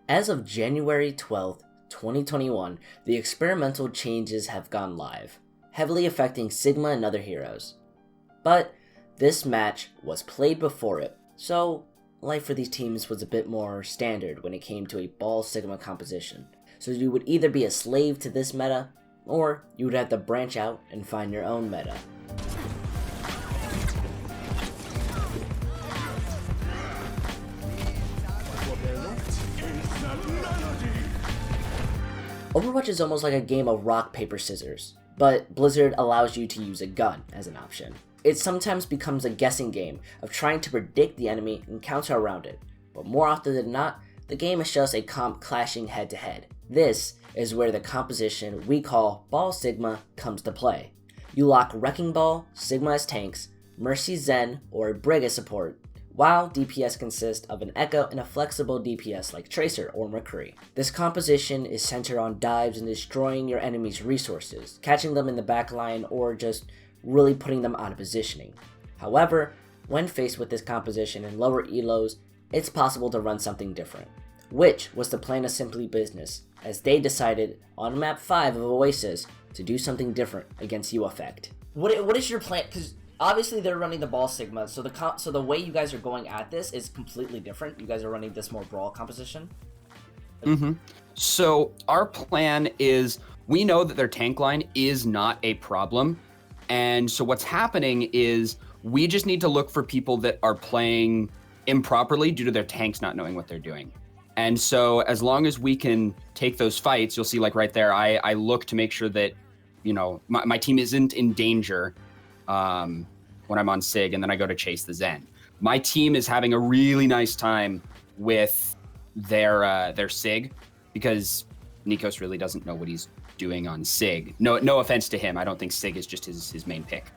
As of January 12th, 2021, the experimental changes have gone live, heavily affecting Sigma and other heroes. But this match was played before it, so life for these teams was a bit more standard when it came to a Ball Sigma composition. So you would either be a slave to this meta, or you would have to branch out and find your own meta. Overwatch is almost like a game of rock, paper, scissors, but Blizzard allows you to use a gun as an option. It sometimes becomes a guessing game of trying to predict the enemy and counter around it, but more often than not, the game is just a comp clashing head to head. This is where the composition we call Ball Sigma comes to play. You lock Wrecking Ball, Sigma as tanks, Mercy Zen, or Brig as support, while DPS consists of an Echo and a flexible DPS like Tracer or McCree. This composition is centered on dives and destroying your enemy's resources, catching them in the backline, or just really putting them out of positioning. However, when faced with this composition and lower elos, it's possible to run something different, which was the plan of Simply Business, as they decided on map 5 of Oasis to do something different against UEFCT. What is your plan? Because obviously they're running the Ball Sigma, so the way you guys are going at this is completely different. You guys are running this more brawl composition. So our plan is, we know that their tank line is not a problem. And so what's happening is we just need to look for people that are playing improperly due to their tanks not knowing what they're doing. And so as long as we can take those fights, you'll see like right there, I look to make sure that, you know, my team isn't in danger when I'm on Sig, and then I go to chase the Zen. My team is having a really nice time with their Sig, because Nikos really doesn't know what he's doing on Sig. No offense to him. I don't think Sig is just his main pick.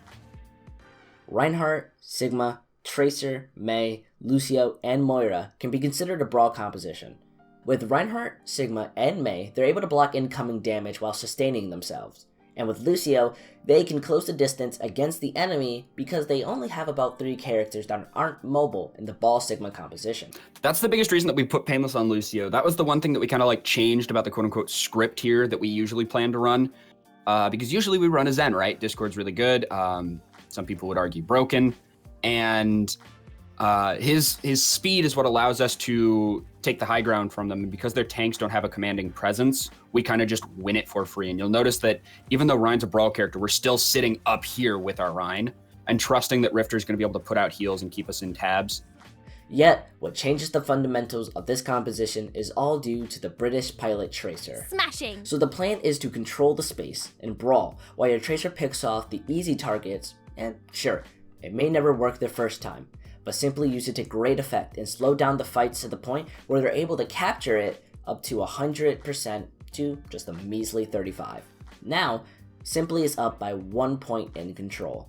Reinhardt, Sigma, Tracer, Mei, Lucio, and Moira can be considered a brawl composition. With Reinhardt, Sigma, and Mei, they're able to block incoming damage while sustaining themselves. And with Lucio, they can close the distance against the enemy because they only have about 3 characters that aren't mobile in the Ball Sigma composition. That's the biggest reason that we put Painless on Lucio. That was the one thing that we kind of like changed about the quote-unquote script here that we usually plan to run. Because usually we run a Zen, right? Discord's really good. Some people would argue broken. And his speed is what allows us to take the high ground from them. And because their tanks don't have a commanding presence, we kind of just win it for free. And you'll notice that even though Ryan's a brawl character, we're still sitting up here with our Ryan and trusting that Rifter's going to be able to put out heals and keep us in tabs. Yet, what changes the fundamentals of this composition is all due to the British pilot Tracer. Smashing! So the plan is to control the space and brawl while your Tracer picks off the easy targets, and sure, it may never work the first time, but simply use it to great effect and slow down the fights to the point where they're able to capture it up to 100% to just a measly 35. Now, Simply is up by 1 point in control.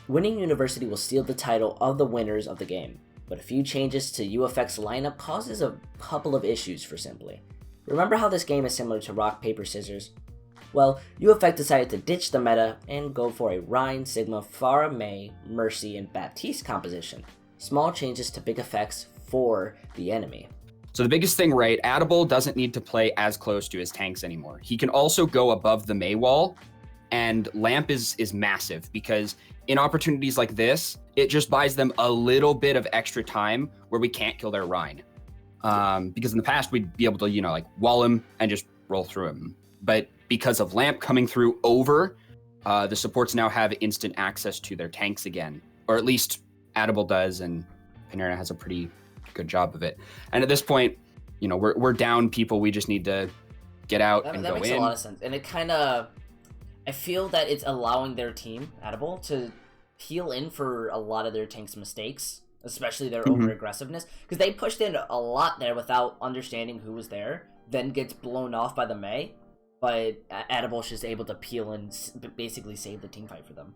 Winning University will seal the title of the winners of the game, but a few changes to UEFCT's lineup causes a couple of issues for Simply. Remember how this game is similar to rock, paper, scissors? Well, UEFCT decided to ditch the meta and go for a Ryan, Sigma, Pharah, Mei, Mercy, and Baptiste composition. Small changes to big effects for the enemy. So the biggest thing, right, Adable doesn't need to play as close to his tanks anymore. He can also go above the Mei wall, and Lamp is massive because in opportunities like this, it just buys them a little bit of extra time where we can't kill their Rhine. Because in the past, we'd be able to, like wall him and just roll through him. But because of Lamp coming through over, the supports now have instant access to their tanks again. Or at least Adable does, and Panera has a pretty good job of it. And at this point, we're down people. We just need to get out and go in. That makes a lot of sense. And it kind of, I feel that it's allowing their team, Adable, to heal in for a lot of their tank's mistakes, especially their over-aggressiveness, because they pushed in a lot there without understanding who was there, then gets blown off by the Mei, but Adable's just able to peel and basically save the team fight for them.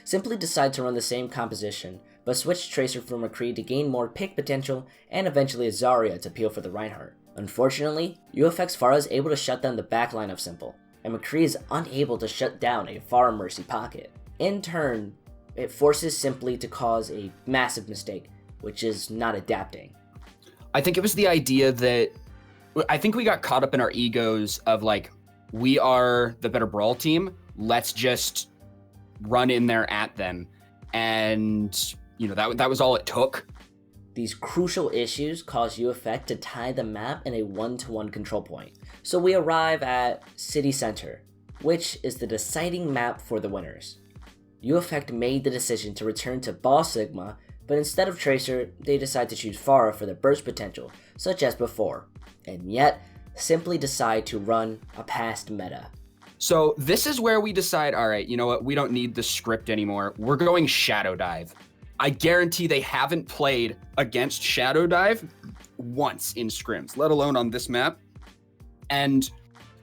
Simply decide to run the same composition, but switch Tracer for McCree to gain more pick potential, and eventually Zarya to peel for the Reinhardt. Unfortunately, UEFCT's Pharah is able to shut down the backline of Simple, and McCree is unable to shut down a Pharah Mercy pocket. In turn, it forces Simply to cause a massive mistake, which is not adapting. I think it was the idea that I think we got caught up in our egos of like, we are the better brawl team. Let's just run in there at them. And, you know, that was all it took. These crucial issues cause UEFCT to tie the map in a 1-to-1 control point. So we arrive at City Center, which is the deciding map for the winners. UEFCT made the decision to return to Ball Sigma, but instead of Tracer, they decide to choose Pharah for their burst potential, such as before, and yet simply decide to run a past meta. So this is where we decide, all right, you know what, we don't need the script anymore. We're going Shadow Dive. I guarantee they haven't played against Shadow Dive once in scrims, let alone on this map. And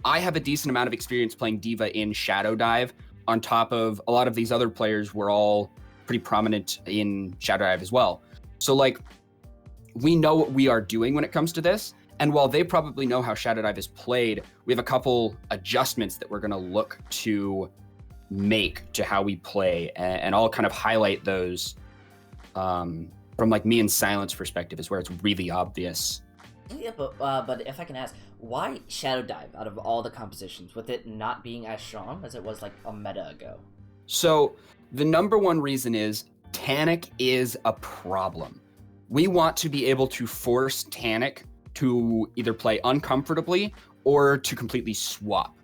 I have a decent amount of experience playing D.Va in Shadow Dive, on top of a lot of these other players were all pretty prominent in Shadow Dive as well. So like, we know what we are doing when it comes to this. And while they probably know how Shadow Dive is played, we have a couple adjustments that we're going to look to make to how we play, and I'll kind of highlight those from like me and Silent's perspective is where it's really obvious. Yeah, but if I can ask, why Shadow Dive out of all the compositions, with it not being as strong as it was like a meta ago? So the number one reason is Tanic is a problem. We want to be able to force Tanic to either play uncomfortably or to completely swap.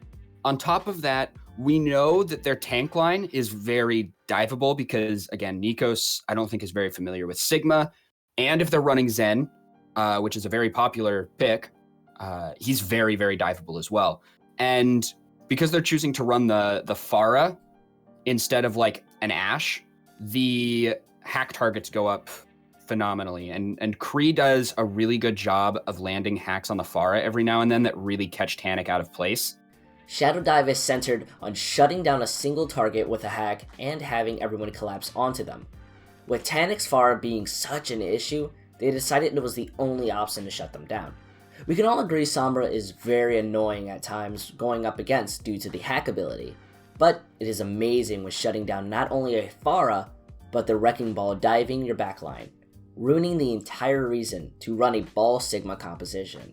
On top of that, we know that their tank line is very diveable because, again, Nikos, I don't think is very familiar with Sigma. And if they're running Zen, which is a very popular pick, he's very, very diveable as well. And because they're choosing to run the Pharah instead of like an Ashe, the hack targets go up phenomenally. And Kree does a really good job of landing hacks on the Pharah every now and then that really catch Tanic out of place. Shadow Dive is centered on shutting down a single target with a hack and having everyone collapse onto them. With Tanic's Pharah being such an issue, they decided it was the only option to shut them down. We can all agree Sombra is very annoying at times going up against due to the hack ability, but it is amazing with shutting down not only a Pharah, but the Wrecking Ball diving your backline, ruining the entire reason to run a Ball Sigma composition.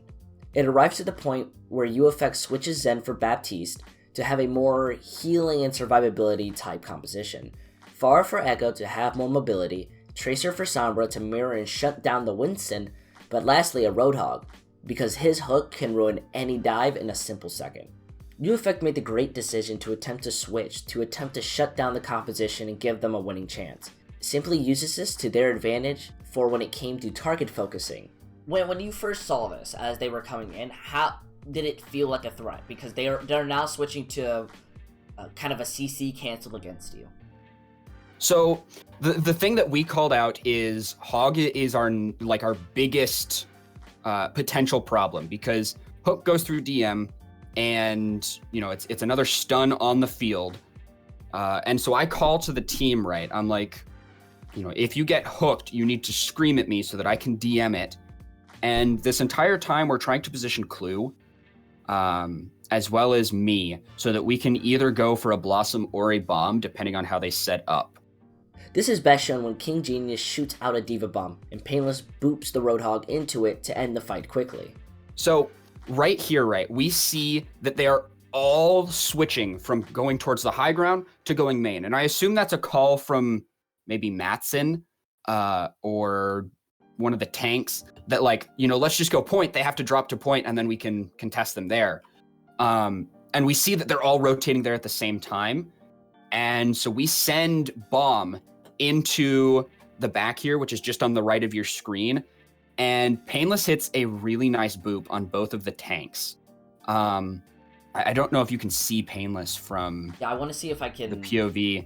It arrives at the point where UEFCT switches Zen for Baptiste to have a more healing and survivability type composition, Pharah for Echo to have more mobility, Tracer for Sombra to mirror and shut down the Winston, but lastly a Roadhog, because his hook can ruin any dive in a simple second. UEFCT made the great decision to attempt to switch, to attempt to shut down the composition and give them a winning chance. Simply uses this to their advantage for when it came to target focusing. When you first saw this as they were coming in, how did it feel like a threat? Because they're now switching to kind of a CC cancel against you. So the thing that we called out is Hog is our biggest potential problem, because Hook goes through DM and you know it's another stun on the field, and so I call to the team, right? I'm like, you know, if you get hooked, you need to scream at me so that I can DM it. And this entire time we're trying to position Clue, as well as me, so that we can either go for a Blossom or a bomb, depending on how they set up. This is best shown when KingGenius shoots out a D.Va bomb, and Painless boops the Roadhog into it to end the fight quickly. So right here, right, we see that they are all switching from going towards the high ground to going main. And I assume that's a call from maybe Matson or one of the tanks that, like, you know, let's just go point. They have to drop to point and then we can contest them there. And we see that they're all rotating there at the same time. And so we send bomb into the back here, which is just on the right of your screen. And Painless hits a really nice boop on both of the tanks. I don't know if you can see Painless from Yeah, I want to see if I can... the POV.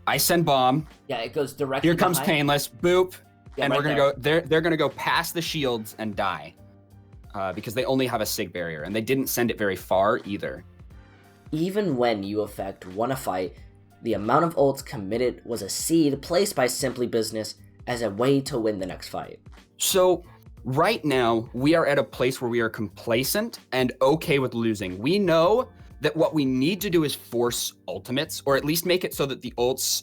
I send bomb. Yeah, it goes directly Here comes behind. Painless, boop. Yeah, And right we're gonna there. go. They're gonna go past the shields and die, because they only have a sig barrier, and they didn't send it very far either. Even when UEFCT won a fight, the amount of ults committed was a seed placed by Simply Business as a way to win the next fight. So right now we are at a place where we are complacent and okay with losing. We know that what we need to do is force ultimates, or at least make it so that the ults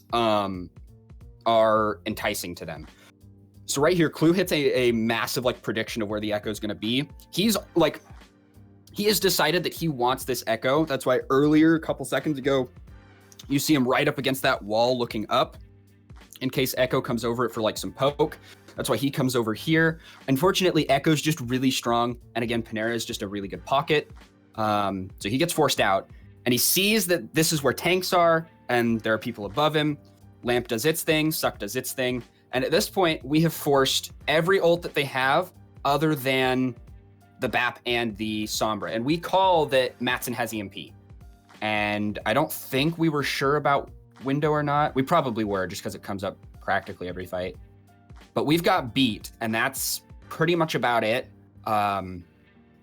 are enticing to them. So right here, Clue hits a massive like prediction of where the Echo is going to be. He has decided that he wants this Echo. That's why earlier, a couple seconds ago, you see him right up against that wall looking up in case Echo comes over it for like some poke. That's why he comes over here. Unfortunately, Echo's just really strong. And again, Panera is just a really good pocket. So he gets forced out and he sees that this is where tanks are and there are people above him. Lamp does its thing, Suck does its thing. And at this point, we have forced every ult that they have other than the BAP and the Sombra. And we call that Mattson has EMP. And I don't think we were sure about window or not. We probably were just because it comes up practically every fight. But we've got beat, and that's pretty much about it.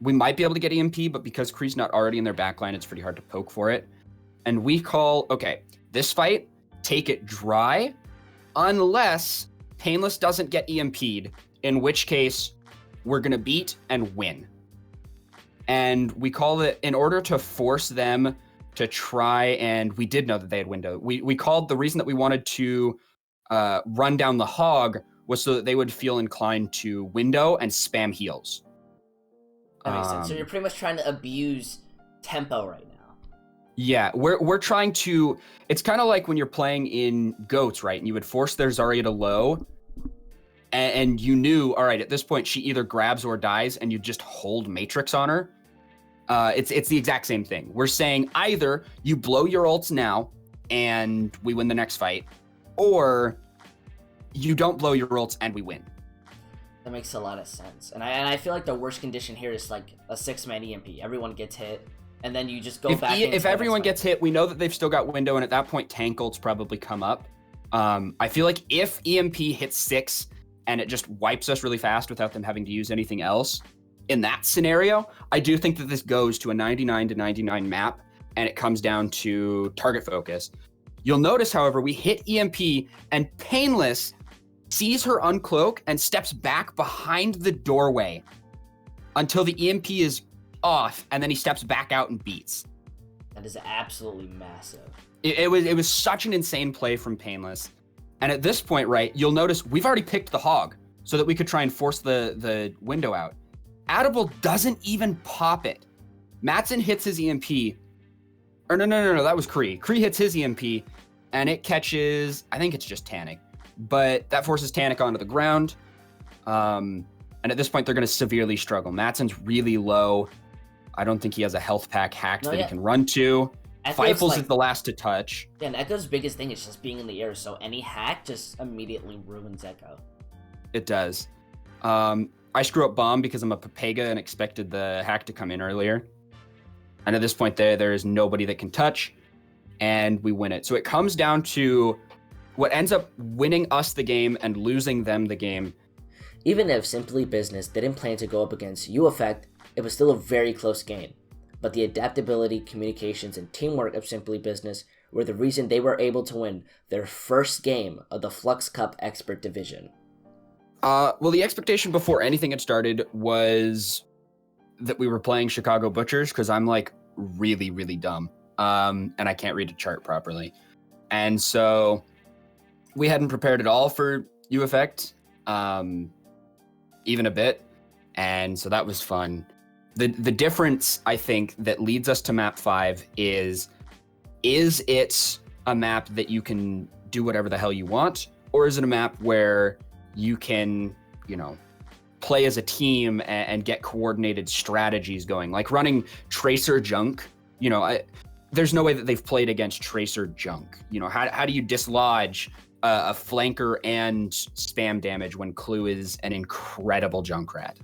We might be able to get EMP, but because Kree's not already in their backline, it's pretty hard to poke for it. And we call, okay, this fight, take it dry, unless Painless doesn't get EMP'd, in which case we're going to beat and win. And we call it, in order to force them to try, and we did know that they had window. We called the reason that we wanted to run down the hog was so that they would feel inclined to window and spam heals. That makes sense. So you're pretty much trying to abuse tempo right now. Yeah, we're trying to. It's kind of like when you're playing in Goats, right? And you would force their Zarya to low, and you knew, all right, at this point she either grabs or dies, and you just hold Matrix on her. It's the exact same thing. We're saying either you blow your ults now, and we win the next fight, or you don't blow your ults and we win. That makes a lot of sense. And I feel like the worst condition here is like a 6-man EMP. Everyone gets hit, and then you just go back. If everyone gets hit, we know that they've still got window, and at that point, tank ults probably come up. I feel like if EMP hits 6 and it just wipes us really fast without them having to use anything else, in that scenario, I do think that this goes to a 99 to 99 map, and it comes down to target focus. You'll notice, however, we hit EMP, and Painless sees her uncloak and steps back behind the doorway until the EMP is off, and then he steps back out and beats. That is absolutely massive. It was such an insane play from Painless. And at this point, right, you'll notice we've already picked the hog so that we could try and force the window out. Adable doesn't even pop it. Mattson hits his EMP. Or no, that was Kree. Kree hits his EMP, and it catches, I think it's just Tanic. But that forces Tanic onto the ground. And at this point, they're going to severely struggle. Mattson's really low. I don't think he has a health pack hacked that he can run to. Feifels is the last to touch. Yeah, and Echo's biggest thing is just being in the air, so any hack just immediately ruins Echo. It does. I screw up bomb because I'm a Pepega and expected the hack to come in earlier. And at this point, there is nobody that can touch, and we win it. So it comes down to what ends up winning us the game and losing them the game. Even if Simply Business didn't plan to go up against UEFCT, it was still a very close game. But the adaptability, communications, and teamwork of Simply Business were the reason they were able to win their first game of the Flux Cup Expert Division. Well, the expectation before anything had started was that we were playing Chicago Butchers, because I'm like really, really dumb. And I can't read a chart properly. And so we hadn't prepared at all for UEFCT, even a bit. And so that was fun. The difference, I think, that leads us to map 5 is it a map that you can do whatever the hell you want? Or is it a map where you can, play as a team and get coordinated strategies going? Like running Tracer Junk, there's no way that they've played against Tracer Junk. How do you dislodge a flanker and spam damage when Clue is an incredible Junkrat?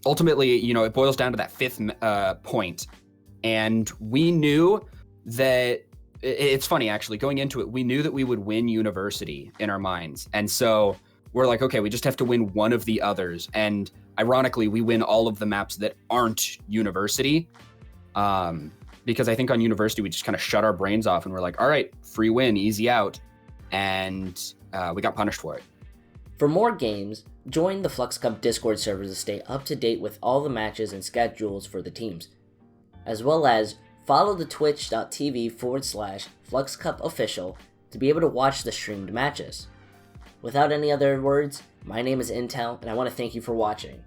Ultimately, it boils down to that 5th point. And we knew that, it's funny actually, going into it, we knew that we would win University in our minds. And so we're like, okay, we just have to win one of the others. And ironically, we win all of the maps that aren't University. Because I think on University, we just kind of shut our brains off and we're like, all right, free win, easy out. And we got punished for it. For more games, join the Flux Cup Discord server to stay up to date with all the matches and schedules for the teams, as well as follow the twitch.tv/FluxCupOfficial to be able to watch the streamed matches. Without any other words, my name is Intel, and I want to thank you for watching.